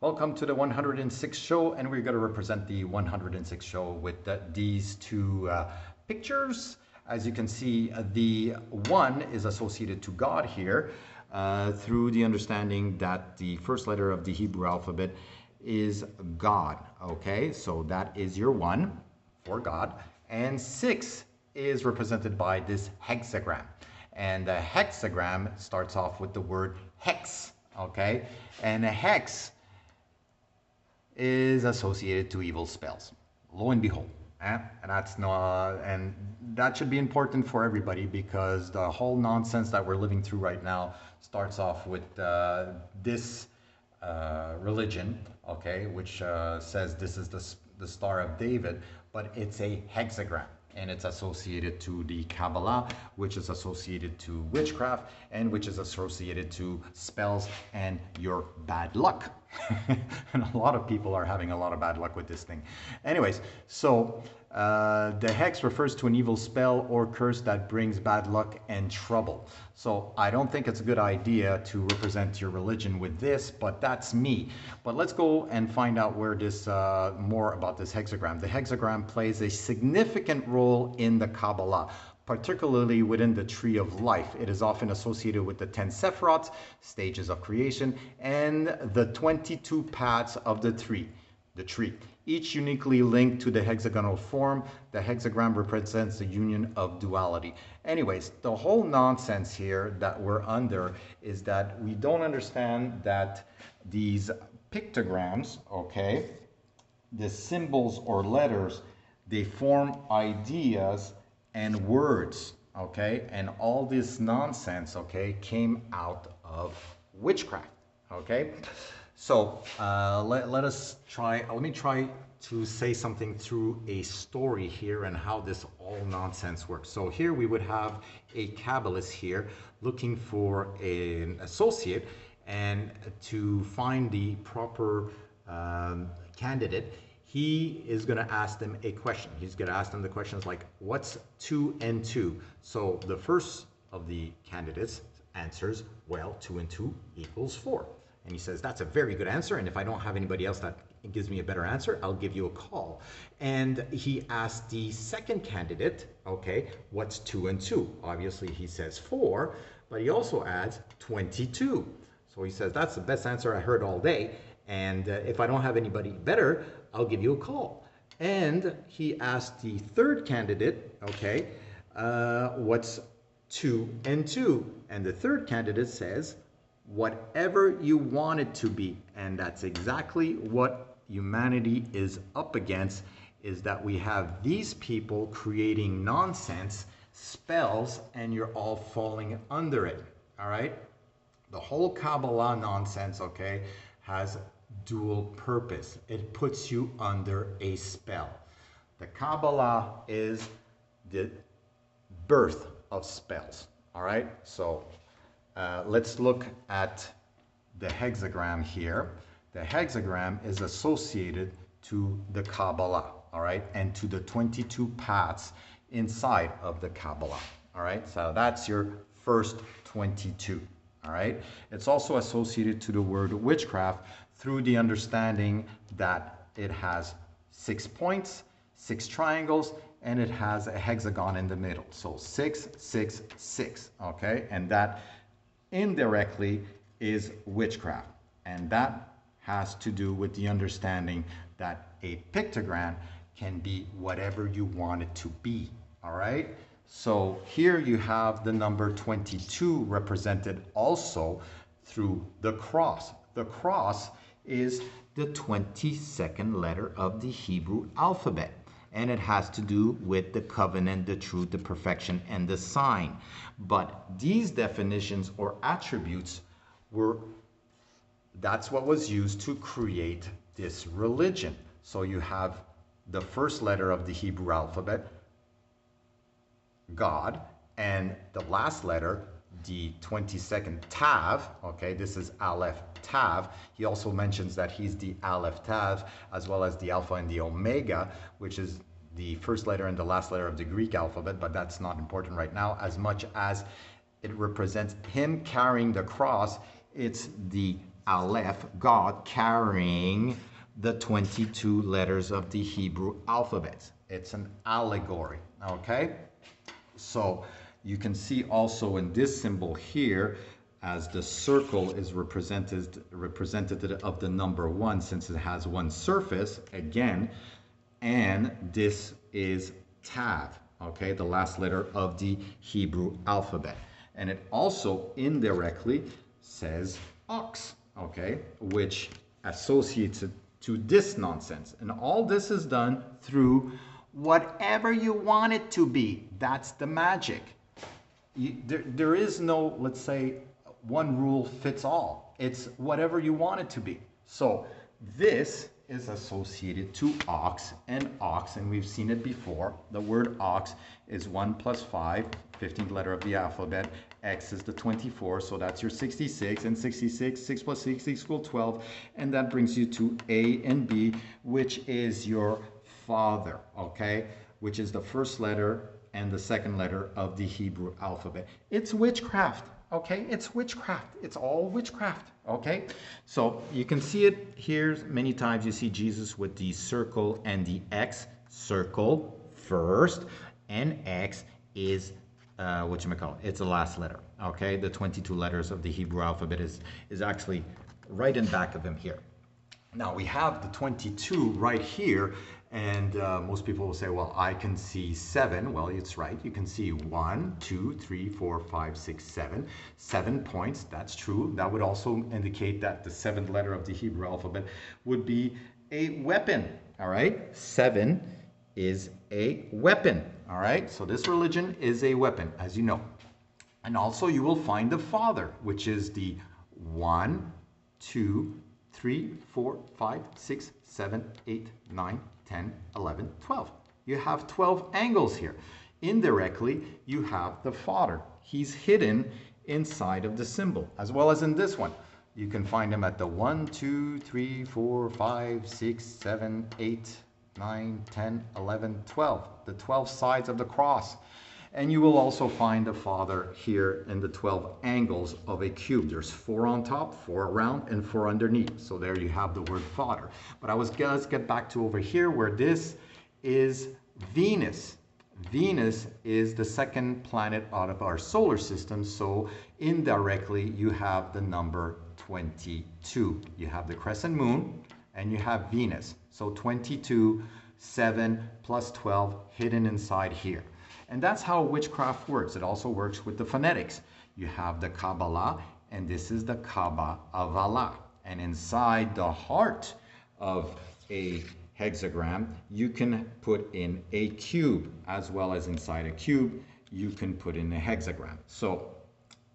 Welcome to the 106th show, and we're going to represent the 106th show with these two pictures. As you can see, the one is associated to God here through the understanding that the first letter of the Hebrew alphabet is God. Okay, so that is your one for God. And 6 is represented by this hexagram. And the hexagram starts off with the word hex. Okay, and a hex is associated to evil spells. Lo and behold, and that's not, and that should be important for everybody, because the whole nonsense that we're living through right now starts off with this religion, okay, which says this is the Star of David, but it's a hexagram. And it's associated to the Kabbalah, which is associated to witchcraft, and which is associated to spells and your bad luck. And a lot of people are having a lot of bad luck with this thing. Anyways, so the hex refers to an evil spell or curse that brings bad luck and trouble. So I don't think it's a good idea to represent your religion with this, but that's me. But let's go and find out where this more about this hexagram. The hexagram plays a significant role in the Kabbalah, particularly within the tree of life. It is often associated with the 10 Sephiroth, stages of creation, and the 22 paths of the tree. Each uniquely linked to the hexagonal form. The hexagram represents the union of duality. Anyways, the whole nonsense here that we're under is that we don't understand that these pictograms, okay, the symbols or letters, they form ideas and words, okay, and all this nonsense, okay, came out of witchcraft, okay. So let me try to say something through a story here and how this all nonsense works. So here we would have a Kabbalist here looking for an associate, and to find the proper candidate, he is going to ask them a question. He's going to ask them the questions like, what's 2 and 2? So the first of the candidates answers, well, 2 and 2 equals 4. And he says, that's a very good answer, and if I don't have anybody else that gives me a better answer, I'll give you a call. And he asked the second candidate, okay, what's 2 and 2? Obviously he says 4, but he also adds 22. So he says, that's the best answer I heard all day, and if I don't have anybody better, I'll give you a call. And he asked the third candidate, okay, what's 2 and 2? And the third candidate says, whatever you want it to be. And that's exactly what humanity is up against, is that we have these people creating nonsense, spells, and you're all falling under it, all right? The whole Kabbalah nonsense, okay, has dual purpose. It puts you under a spell. The Kabbalah is the birth of spells, all right? So let's look at the hexagram here. The hexagram is associated to the Kabbalah, all right, and to the 22 paths inside of the Kabbalah, all right? So that's your first 22, all right? It's also associated to the word witchcraft through the understanding that it has 6 points, 6 triangles, and it has a hexagon in the middle. So 6, 6, 6, okay? And that indirectly is witchcraft, and that has to do with the understanding that a pictogram can be whatever you want it to be, all right? So here you have the number 22 represented also through the cross. The cross is the 22nd letter of the Hebrew alphabet, and it has to do with the covenant, the truth, the perfection, and the sign. But these definitions or attributes that's what was used to create this religion. So you have the first letter of the Hebrew alphabet, God, and the last letter, the 22nd Tav, okay, this is Aleph Tav. He also mentions that he's the Aleph Tav, as well as the Alpha and the Omega, which is the first letter and the last letter of the Greek alphabet, but that's not important right now, as much as it represents him carrying the cross. It's the Aleph, God carrying the 22 letters of the Hebrew alphabet. It's an allegory, okay? So you can see also in this symbol here, as the circle is representative of the number 1, since it has one surface, again, and this is Tav, okay, the last letter of the Hebrew alphabet. And it also indirectly says ox, okay, which associates it to this nonsense. And all this is done through whatever you want it to be. That's the magic. There is no, let's say, one rule fits all. It's whatever you want it to be. So this is associated to ox, and we've seen it before. The word ox is 1 plus 5, 15th letter of the alphabet. X is the 24, so that's your 66, and 66, 6 plus 6 equals 12, and that brings you to A and B, which is your father, okay? Which is the first letter and the second letter of the Hebrew alphabet. It's witchcraft, okay? It's witchcraft. It's all witchcraft, okay? So you can see it here many times. You see Jesus with the circle and the X. Circle first, and X is it's the last letter, okay? The 22 letters of the Hebrew alphabet is actually right in back of him here. Now we have the 22 right here, and most people will say, well, I can see 7. Well, it's right. You can see 1, 2, 3, 4, 5, 6, 7. 7 points. That's true. That would also indicate that the 7th letter of the Hebrew alphabet would be a weapon. All right. 7 is a weapon. All right. So this religion is a weapon, as you know. And also you will find the Father, which is the 1, 2, 3, 4, 5, 6, 7, 8, 9, 10, 11, 12. You have 12 angles here. Indirectly, you have the Father. He's hidden inside of the symbol, as well as in this one. You can find him at the 1, 2, 3, 4, 5, 6, 7, 8, 9, 10, 11, 12. The 12 sides of the cross. And you will also find the Father here in the 12 angles of a cube. There's 4 on top, 4 around, and 4 underneath. So there you have the word Father. But let's get back to over here where this is Venus. Venus is the second planet out of our solar system. So indirectly, you have the number 22. You have the crescent moon and you have Venus. So 22, 7 plus 12 hidden inside here. And that's how witchcraft works. It also works with the phonetics. You have the Kabbalah, and this is the Kaaba of Allah. And inside the heart of a hexagram, you can put in a cube, as well as inside a cube, you can put in a hexagram. So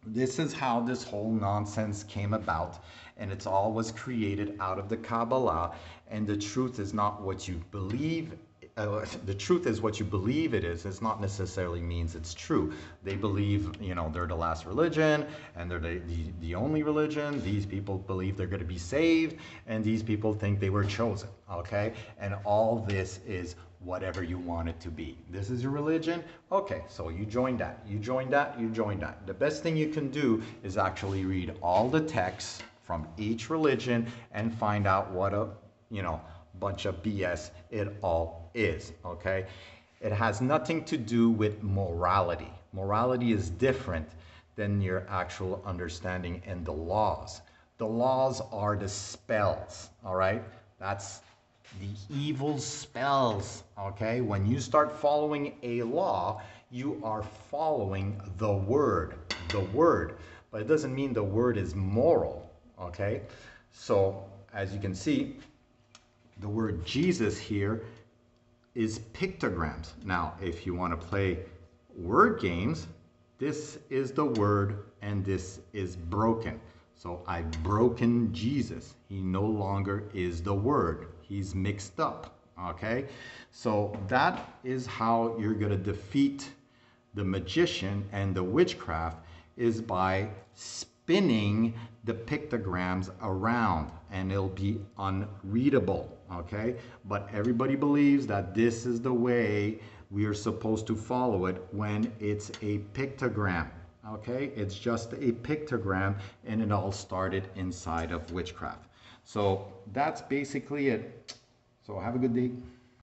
this is how this whole nonsense came about, and it's all was created out of the Kabbalah. And the truth is not what you believe. The truth is what you believe it is. It's not necessarily means it's true. They believe, you know, they're the last religion, and they're the only religion. These people believe they're going to be saved, and these people think they were chosen, okay? And all this is whatever you want it to be. This is your religion? Okay, so you join that, you join that, you join that. The best thing you can do is actually read all the texts from each religion and find out what a, you know, bunch of BS it all is, okay? It has nothing to do with morality. Morality is different than your actual understanding and the laws. The laws are the spells, all right? That's the evil spells, okay? When you start following a law, you are following the word, but it doesn't mean the word is moral, okay? So as you can see, the word Jesus here is pictograms. Now, if you want to play word games, this is the word and this is broken. So I've broken Jesus. He no longer is the word. He's mixed up, okay? So that is how you're going to defeat the magician and the witchcraft, is by spinning the pictograms around, and it'll be unreadable, okay? But everybody believes that this is the way we are supposed to follow it when it's a pictogram, Okay, it's just a pictogram, and it all started inside of witchcraft. So that's basically it. So have a good day.